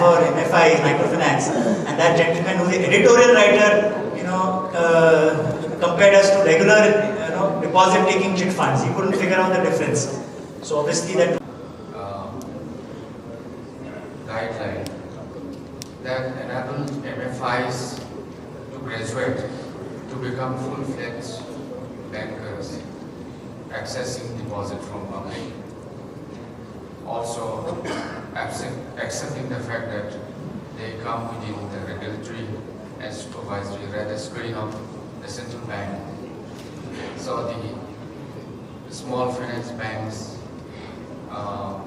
for MFI, microfinance, and that gentleman who is the editorial writer, compared us to regular, deposit-taking chit funds. He couldn't figure out the difference. So obviously that guideline that enables MFIs to graduate to become full-fledged bankers, accessing deposit from public. Also, accepting the fact that they come within the regulatory and supervisory rather screen of the central bank. So the small finance banks are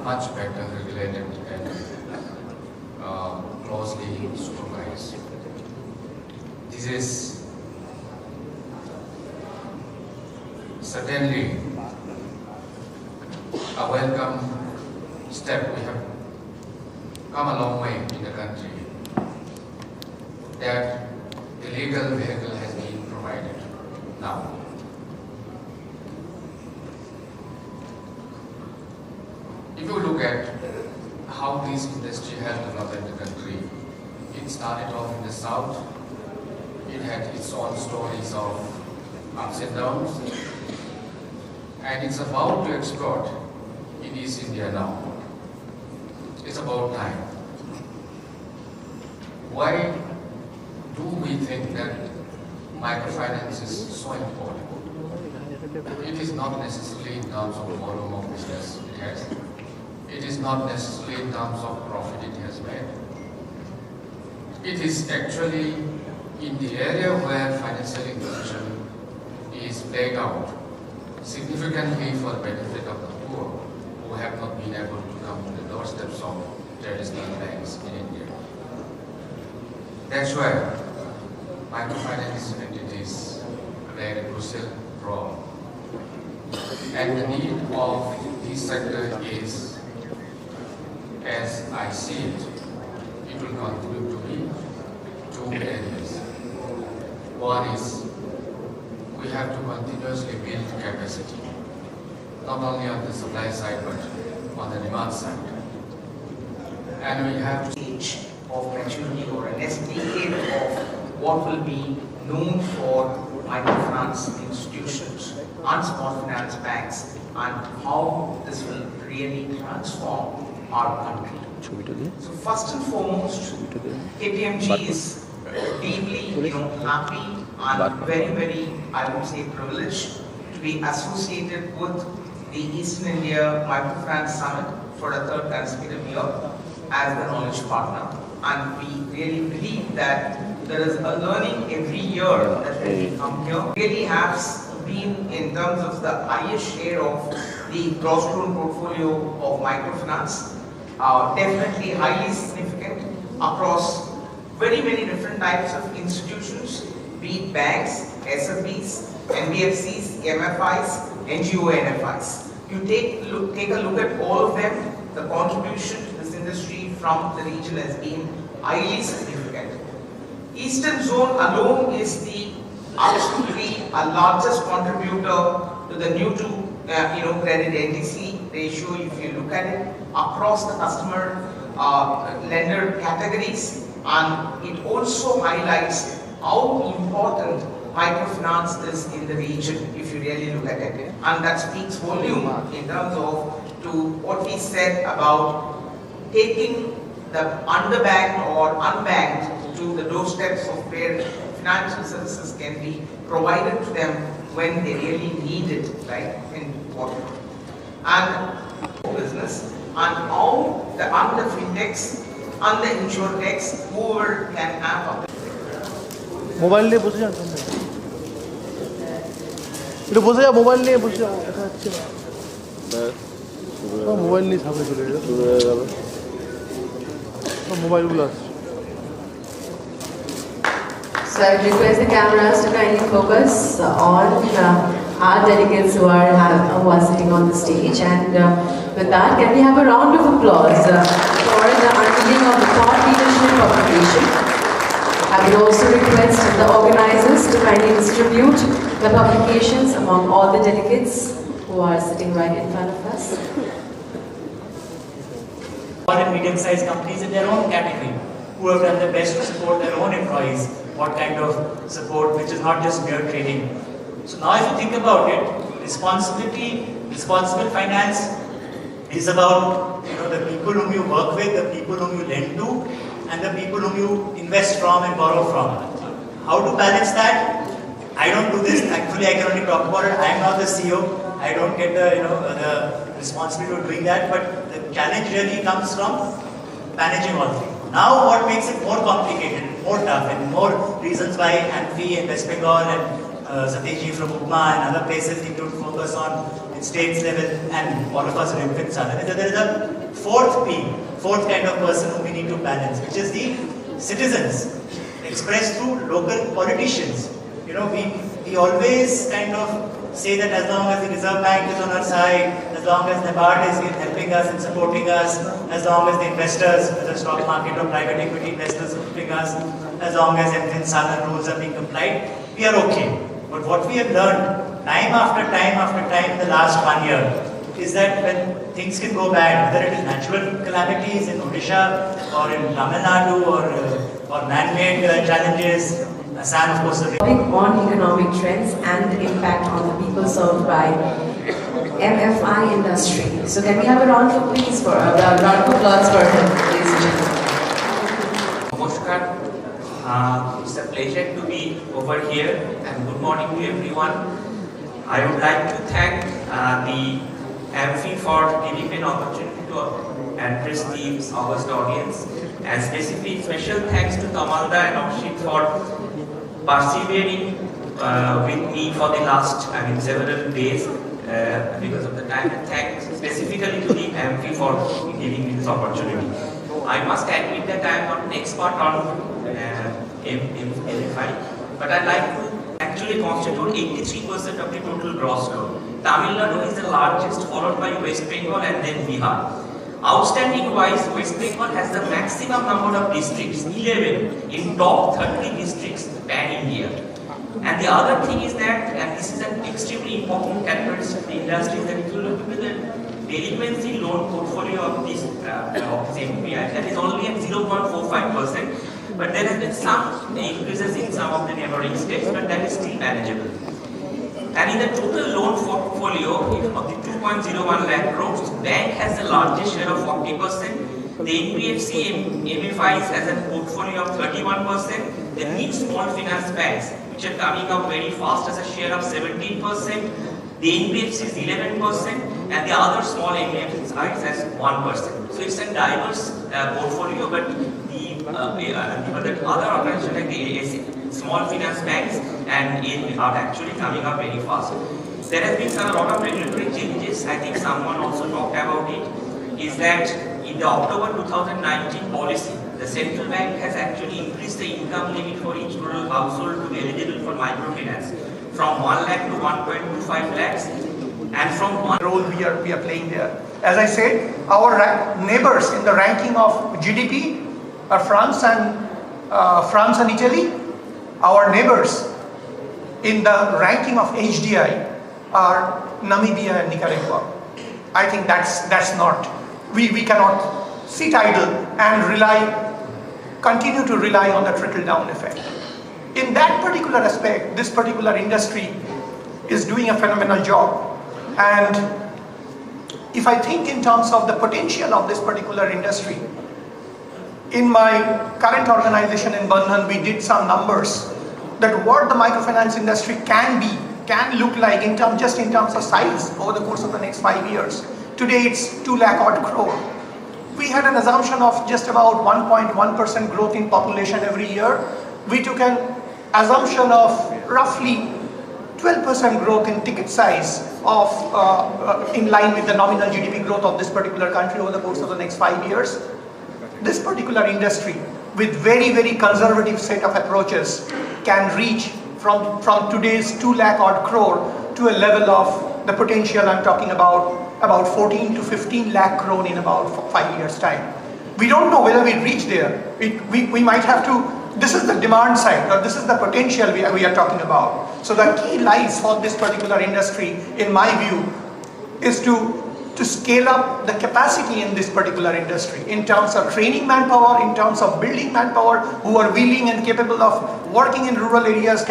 much better regulated and closely supervised. This is certainly a welcome step. We have come a long way in the country that the legal vehicle has been provided now. If you look at how this industry has developed in the country, it started off in the south. It had its own stories of ups and downs, and it's about to explode in East India now. It's about time. Why do we think that microfinance is so important? It is not necessarily in terms of volume of business it has. It is not necessarily in terms of profit it has made. It is actually in the area where financial inclusion is played out significantly for the benefit of the poor who have not been able to come to the doorsteps of traditional banks in India. That's where microfinance entities play a crucial role. And the need of this sector is, as I see it, it will continue to be two areas. One is we have to continuously build capacity, not only on the supply side but on the demand side. And we have to stage of maturity or a next decade of what will be known for microfinance institutions and small finance banks, and how this will really transform our country. So first and foremost, KPMG is deeply happy and very, I would say, privileged to be associated with the Eastern India Microfinance Summit for a third consecutive year as the knowledge partner. And we really believe that there is a learning every year that when we come here really has been in terms of the highest share of the gross loan portfolio of microfinance, definitely highly significant across very many different types of institutions, be it banks, SFBs, NBFCs, MFIs, NGO NFIs. You take a look at all of them, the contribution to this industry from the region has been highly significant. Eastern zone alone is the absolutely largest contributor to the new to credit NTC ratio. If you look at it across the customer lender categories, and it also highlights how important microfinance is in the region if you really look at it, and that speaks volume in terms of to what we said about taking the underbanked or unbanked to the doorsteps of where financial services can be provided to them when they really need it, right? In what and business, and how the fintechs and the insurtechs, whoever can have a mobile নিয়ে বসে যান, একটু বসে যা, mobile নিয়ে বসে যাও, দেখা যাচ্ছে না, মোবাইল নিয়ে সামনে চলে গেল, মোবাইলগুলো আসছে। So I request the cameras to kindly focus on our delegates who are sitting on the stage, and with that, can we have a round of applause for the unveiling of the thought leadership publication. I would also request the organizers to kindly distribute the publications among all the delegates who are sitting right in front of us. small and medium-sized companies in their own category who have done their best to support their own employees. What kind of support, which is not just mere trading. So now if you think about it, responsible finance is about the people whom you work with, the people whom you lend to, and the people whom you invest from and borrow from. How to balance that? I don't do this. Actually, I can only talk about it. I am not the CEO. I don't get the responsibility of doing that. But the challenge really comes from managing all three. Now, what makes it more complicated, more tough, and more reasons why AMFI and West Bengal and Satyaji from UPMA and other places need to focus on states level, and all of us are infants are. There is a fourth kind of person whom we need to balance, which is the citizens, expressed through local politicians. We always kind of say that as long as the Reserve Bank is on our side, as long as NABARD is helping us and supporting us, as long as the investors, whether stock market or private equity investors are supporting us, as long as MFIN SALAN rules are being complied, we are okay. But what we have learned time after time in the last 1 year is that when things can go bad, whether it is natural calamities in Odisha or in Tamil Nadu or man-made challenges, Assam, of course, on economic trends and the impact on the people served by MFI industry. So can we have a round of applause for him, ladies and gentlemen? Namaskar. It's a pleasure to be over here, and good morning to everyone. I would like to thank the AMFI for giving me an opportunity to address the august audience, and special thanks to Tamalda and Akshit for persevering with me for the last several days because of the time, and thanks specifically to the AMFI for giving me this opportunity. I must admit that I am not an expert on MFI, but I like to actually constitute 83% of the total gross loan. Tamil Nadu is the largest, followed by West Bengal and then Bihar. Outstanding wise, West Bengal has the maximum number of districts, 11 in top 30 districts pan-India. And the other thing is that, and this is an extremely important characteristic of the industry, that if you look at the delinquency loan portfolio of this MPI, that is only at 0.45%, but there has been some increases in some of the neighboring states, but that is still manageable. And in the total loan portfolio of the 2.01 lakh crores, bank has the largest share of 40%, the NBFC MFIs has a portfolio of 31%, the new small finance banks, which are coming up very fast, has a share of 17%, the NBFC is 11%, and the other small MFIs has 1%. So it's a diverse portfolio, but the other organizations like the small finance banks and are actually coming up very fast. There has been a lot of regulatory changes. I think someone also talked about it. Is that in the October 2019 policy, the central bank has actually increased the income limit for each rural household to be eligible for microfinance from 1 lakh to 1.25 lakhs, and from one role we are playing there. As I said, our neighbors in the ranking of GDP are France and Italy. Our neighbors in the ranking of HDI are Namibia and Nicaragua. I think that's not. We cannot sit idle and continue to rely on the trickle-down effect. In that particular aspect, this particular industry is doing a phenomenal job. And if I think in terms of the potential of this particular industry, in my current organization in Bandhan, we did some numbers that what the microfinance industry can look like just in terms of size over the course of the next 5 years. Today it's 2 lakh odd crore. We had an assumption of just about 1.1% growth in population every year. We took an assumption of roughly 12% growth in ticket size in line with the nominal GDP growth of this particular country over the course of the next 5 years. This particular industry, with very, very conservative set of approaches, can reach from today's 2 lakh odd crore to a level of the potential I'm talking about 14 to 15 lakh crore in about 5 years time. We don't know whether we reach there. We might have to. This is the demand side, or this is the potential we are talking about. So the key lies for this particular industry, in my view, is to to scale up the capacity in this particular industry in terms of training manpower, in terms of building manpower who are willing and capable of working in rural areas,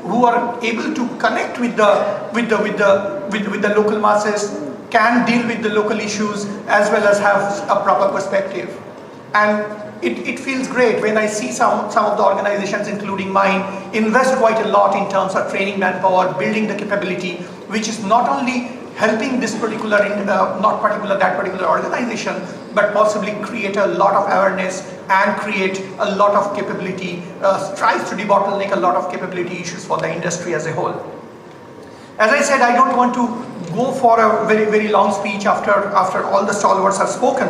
who are able to connect with the local masses, can deal with the local issues as well as have a proper perspective. And it feels great when I see some of the organizations, including mine, invest quite a lot in terms of training manpower, building the capability, which is not only helping this particular, that particular organization, but possibly create a lot of awareness and create a lot of capability, tries to debottleneck a lot of capability issues for the industry as a whole. As I said, I don't want to go for a very, very long speech after all the stalwarts have spoken.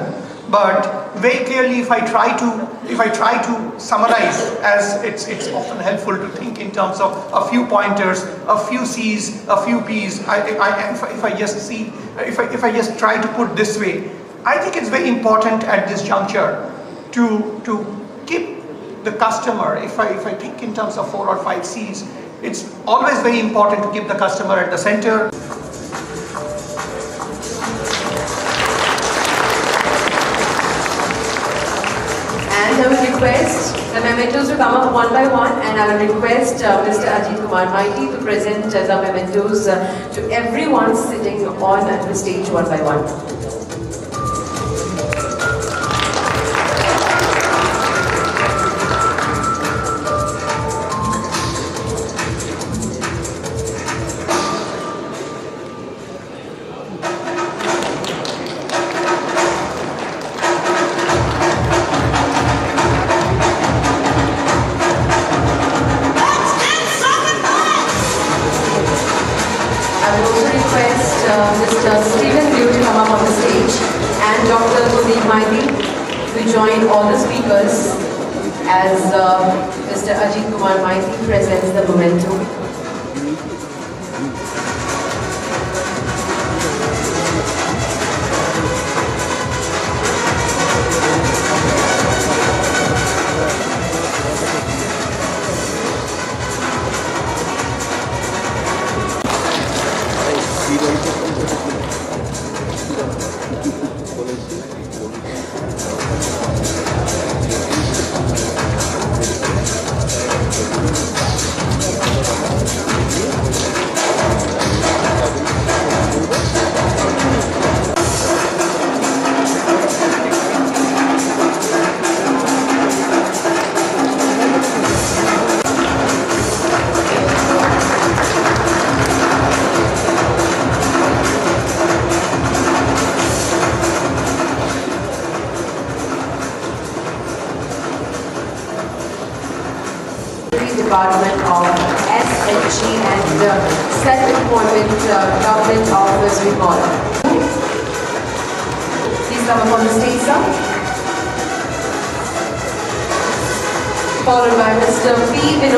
But very clearly, if I try to summarize, as it's often helpful to think in terms of a few pointers, a few C's, a few P's. If I just try to put this way, I think it's very important at this juncture to keep the customer. If I think in terms of 4 or 5 C's, it's always very important to keep the customer at the center. And I will request the mementos to come up one by one, and I will request Mr. Ajit Kumar Maity to present the mementos to everyone sitting on the stage one by one. Mr. Stephen Liu to come up on the stage and Dr. Kuldeep Maity to join all the speakers as Mr. Ajit Kumar Maity presents the memento. Department of SHG and Self-Employment Government Office Recall. Please come up on the stage, sir. Followed by Mr. P.